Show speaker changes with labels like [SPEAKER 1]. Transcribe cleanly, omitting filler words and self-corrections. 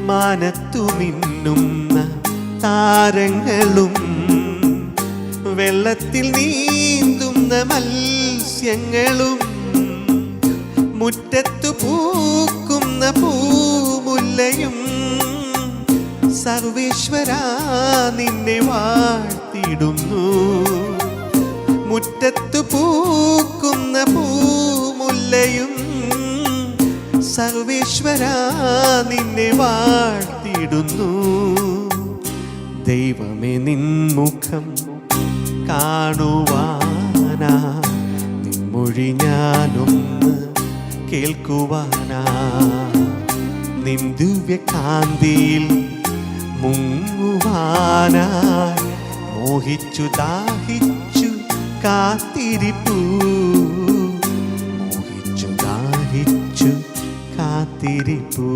[SPEAKER 1] മാനത്തു മിന്നുന്ന താരങ്ങളും വെള്ളത്തിൽ നീന്തുന്ന മത്സ്യങ്ങളും മുറ്റത്തു പൂക്കുന്ന പൂമുല്ലയും സർവേശ്വരാ നിന്നെ വാഴ്ത്തിടുന്നു. മുറ്റത്തു പൂക്കുന്ന പൂമുല്ലയും സർവേശ്വരാ നിന്നെ വാഴ്ത്തിടുന്നു. ദൈവമേ നിൻമുഖം കാണുവാനാ, നിൻമൊഴി ഞാനൊന്ന് കേൾക്കുവാനാ, നിൻ ദിവ്യകാന്തിയിൽ മുങ്ങുവാനായി മോഹിച്ചു ദാഹിച്ചു കാത്തിരിപ്പൂ, മോഹിച്ചു ദാഹിച്ചു കാത്തിരിപ്പൂ.